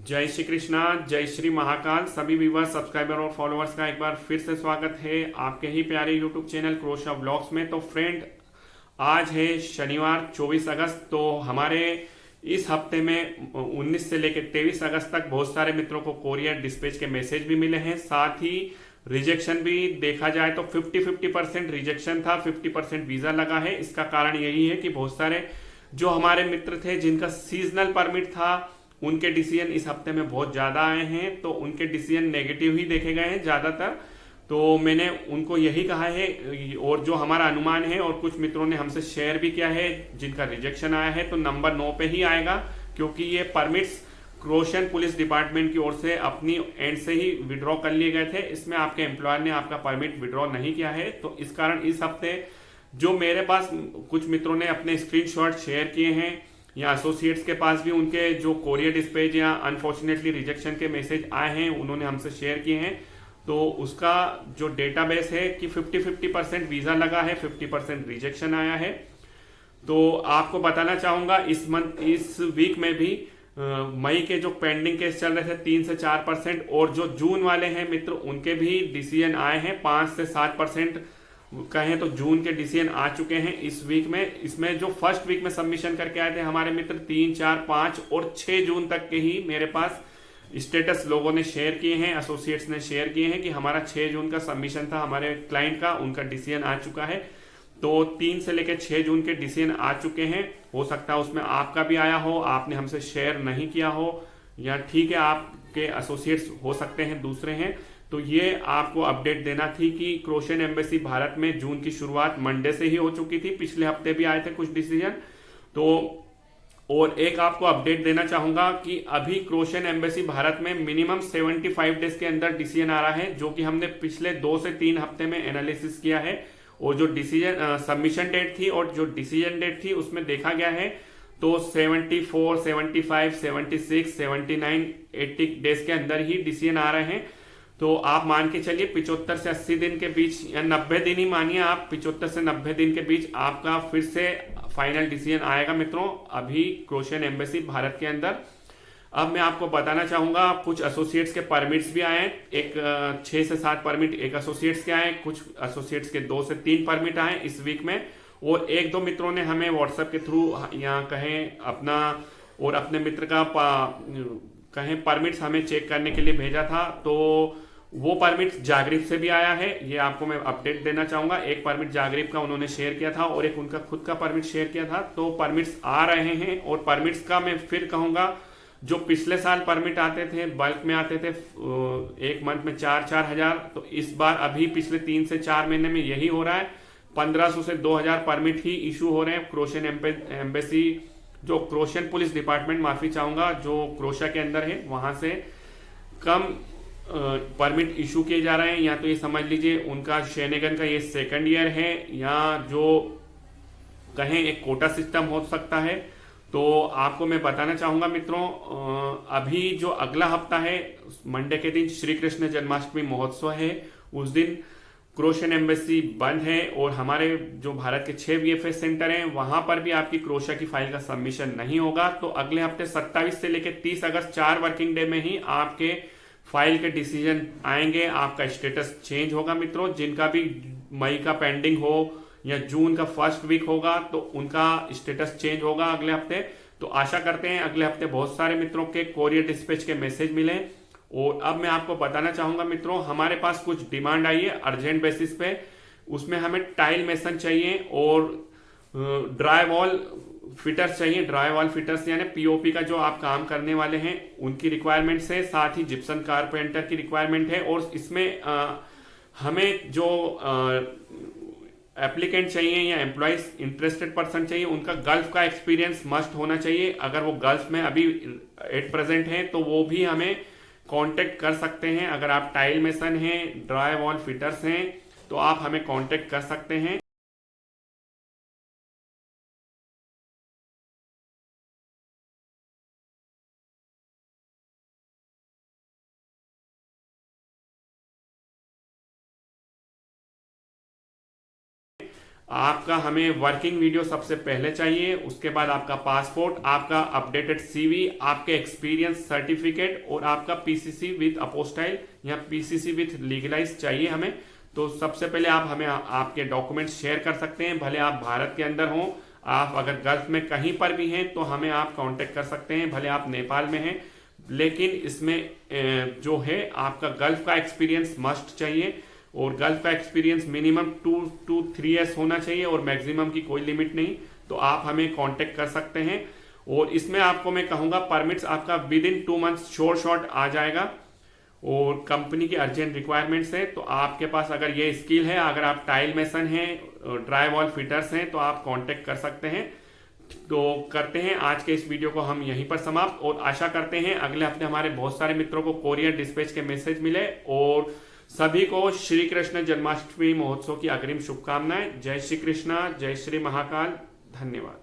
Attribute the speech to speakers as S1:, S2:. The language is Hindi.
S1: जय श्री कृष्णा, जय श्री महाकाल। सभी व्यूवर्स, सब्सक्राइबर और फॉलोअर्स का एक बार फिर से स्वागत है आपके ही प्यारे यूट्यूब चैनल क्रोशा ब्लॉग्स में। तो फ्रेंड, आज है शनिवार 24 अगस्त। तो हमारे इस हफ्ते में 19 से लेकर 23 अगस्त तक बहुत सारे मित्रों को कोरियर डिस्पैच के मैसेज भी मिले हैं। साथ ही रिजेक्शन भी देखा जाए तो 50-50% रिजेक्शन था, 50% वीजा लगा है। इसका कारण यही है कि बहुत सारे जो हमारे मित्र थे जिनका सीजनल परमिट था, उनके डिसीजन इस हफ्ते में बहुत ज़्यादा आए हैं। तो उनके डिसीजन नेगेटिव ही देखे गए हैं ज़्यादातर। तो मैंने उनको यही कहा है, और जो हमारा अनुमान है, और कुछ मित्रों ने हमसे शेयर भी किया है जिनका रिजेक्शन आया है, तो नंबर 9 पे ही आएगा, क्योंकि ये परमिट्स क्रोशियन पुलिस डिपार्टमेंट की ओर से अपनी एंड से ही विड्रॉ कर लिए गए थे। इसमें आपके एम्प्लॉयर ने आपका परमिट विड्रॉ नहीं किया है। तो इस कारण इस हफ्ते जो मेरे पास कुछ मित्रों ने अपने स्क्रीनशॉट शेयर किए हैं, या एसोसिएट्स के पास भी उनके जो कोरियर डिस्पैच या अनफॉर्चुनेटली रिजेक्शन के मैसेज आए हैं, उन्होंने हमसे शेयर किए हैं। तो उसका जो डेटाबेस है कि 50-50% वीज़ा लगा है, 50% रिजेक्शन आया है। तो आपको बताना चाहूँगा, इस वीक में भी मई के जो पेंडिंग केस चल रहे थे 3 से 4%, और जो जून वाले हैं मित्र, उनके भी डिसीजन आए हैं 5 से 7%। कहें तो जून के डिसीजन आ चुके हैं इस वीक में। इसमें जो फर्स्ट वीक में सबमिशन करके आए थे हमारे मित्र, 3, 4, 5 और 6 जून तक के ही मेरे पास स्टेटस लोगों ने शेयर किए हैं, एसोसिएट्स ने शेयर किए हैं कि हमारा 6 जून का सबमिशन था हमारे क्लाइंट का, उनका डिसीजन आ चुका है। तो 3 से लेकर 6 जून के डिसीजन आ चुके हैं। हो सकता है उसमें आपका भी आया हो, आपने हमसे शेयर नहीं किया हो, या ठीक है आपके एसोसिएट्स हो सकते हैं दूसरे हैं। तो ये आपको अपडेट देना थी कि क्रोशियन एम्बेसी भारत में जून की शुरुआत मंडे से ही हो चुकी थी। पिछले हफ्ते भी आए थे कुछ डिसीजन। तो और एक आपको अपडेट देना चाहूंगा कि अभी क्रोशियन एम्बेसी भारत में मिनिमम 75 डेज के अंदर डिसीजन आ रहा है, जो कि हमने पिछले 2 से 3 हफ्ते में एनालिसिस किया है। और जो डिसीजन सबमिशन डेट थी और जो डिसीजन डेट थी, उसमें देखा गया है तो 74, 75, 76, 79, 80 डेज के अंदर ही डिसीजन आ रहे हैं। तो आप मान के चलिए 75 से 80 दिन के बीच, या 90 दिन ही मानिए आप, 75 से 90 दिन के बीच आपका फिर से फाइनल डिसीजन आएगा मित्रों, अभी क्रोशियन एम्बेसी भारत के अंदर। अब मैं आपको बताना चाहूंगा, कुछ एसोसिएट्स के परमिट्स भी आए। एक 6 से 7 परमिट एक एसोसिएट्स के आए, कुछ एसोसिएट्स के 2 से 3 परमिट आए इस वीक में। और 1-2 मित्रों ने हमें व्हाट्सएप के थ्रू, या कहें अपना और अपने मित्र का कहें परमिट्स हमें चेक करने के लिए भेजा था। तो वो परमिट जागरिप से भी आया है, ये आपको मैं अपडेट देना चाहूंगा। एक परमिट जागरिप का उन्होंने शेयर किया था और एक उनका खुद का परमिट शेयर किया था। तो परमिट्स आ रहे हैं। और परमिट्स का मैं फिर कहूंगा, जो पिछले साल परमिट आते थे, बल्क में आते थे, एक मंथ में 4-4 हजार, तो इस बार अभी पिछले 3 से 4 महीने में यही हो रहा है। 1500 से 2000 परमिट ही इशू हो रहे हैं। क्रोशियन एम्बेसी, जो क्रोशियन पुलिस डिपार्टमेंट, माफी चाहूंगा, जो क्रोशा के अंदर है, वहां से कम परमिट इशू किए जा रहे हैं। या तो ये समझ लीजिए उनका शेनेगन का ये सेकंड ईयर है, या जो कहें एक कोटा सिस्टम हो सकता है। तो आपको मैं बताना चाहूंगा मित्रों, अभी जो अगला हफ्ता है, मंडे के दिन श्री कृष्ण जन्माष्टमी महोत्सव है। उस दिन क्रोशियन एम्बेसी बंद है, और हमारे जो भारत के 6 वीएफएस सेंटर हैं, वहां पर भी आपकी क्रोशा की फाइल का सबमिशन नहीं होगा। तो अगले हफ्ते 27 से लेकर 30 अगस्त 4 वर्किंग डे में ही आपके फाइल के डिसीजन आएंगे, आपका स्टेटस चेंज होगा मित्रों। जिनका भी मई का पेंडिंग हो या जून का फर्स्ट वीक होगा, तो उनका स्टेटस चेंज होगा अगले हफ्ते। तो आशा करते हैं अगले हफ्ते बहुत सारे मित्रों के कोरियर डिस्पैच के मैसेज मिले। और अब मैं आपको बताना चाहूंगा मित्रों, हमारे पास कुछ डिमांड आई है अर्जेंट बेसिस पे। उसमें हमें टाइल मेसन चाहिए और ड्राई वॉल फिटर्स चाहिए। ड्राई वॉल फिटर्स यानी पीओपी का जो आप काम करने वाले हैं, उनकी रिक्वायरमेंट्स है। साथ ही जिप्सन कारपेंटर की रिक्वायरमेंट है। और इसमें हमें जो एप्लीकेंट चाहिए या एम्प्लॉइज इंटरेस्टेड पर्सन चाहिए, उनका गल्फ का एक्सपीरियंस मस्ट होना चाहिए। अगर वो गल्फ में अभी एट प्रेजेंट है, तो वो भी हमें कांटेक्ट कर सकते हैं। अगर आप टाइल मेसन हैं, ड्राई वॉल फिटर्स हैं, तो आप हमें कांटेक्ट कर सकते हैं। आपका हमें वर्किंग वीडियो सबसे पहले चाहिए, उसके बाद आपका पासपोर्ट, आपका अपडेटेड सीवी, आपके एक्सपीरियंस सर्टिफिकेट और आपका पीसीसी विद अपोस्टाइल या पीसीसी विद लीगलाइज चाहिए हमें। तो सबसे पहले आप हमें आपके डॉक्यूमेंट्स शेयर कर सकते हैं, भले आप भारत के अंदर हों, आप अगर गल्फ में कहीं पर भी हैं तो हमें आप कांटेक्ट कर सकते हैं, भले आप नेपाल में हैं, लेकिन इसमें जो है आपका गल्फ का एक्सपीरियंस मस्ट चाहिए और गल्फ का एक्सपीरियंस मिनिमम 2 to 3 ईयर्स होना चाहिए और मैक्सिमम की कोई लिमिट नहीं। तो आप हमें कांटेक्ट कर सकते हैं और इसमें आपको मैं कहूँगा परमिट्स आपका विद इन 2 मंथ्स शॉर्ट आ जाएगा और कंपनी की अर्जेंट रिक्वायरमेंट्स है। तो आपके पास अगर ये स्किल है, अगर आप टाइल मेसन हैं, ड्राई वॉल फिटर्स हैं, तो आप कांटेक्ट कर सकते हैं। तो करते हैं आज के इस वीडियो को हम यहीं पर समाप्त और आशा करते हैं अगले हफ्ते हमारे बहुत सारे मित्रों को कोरियर डिस्पैच के मैसेज मिले और सभी को श्री कृष्ण जन्माष्टमी महोत्सव की अग्रिम शुभकामनाएं। जय श्री कृष्णा, जय श्री महाकाल, धन्यवाद।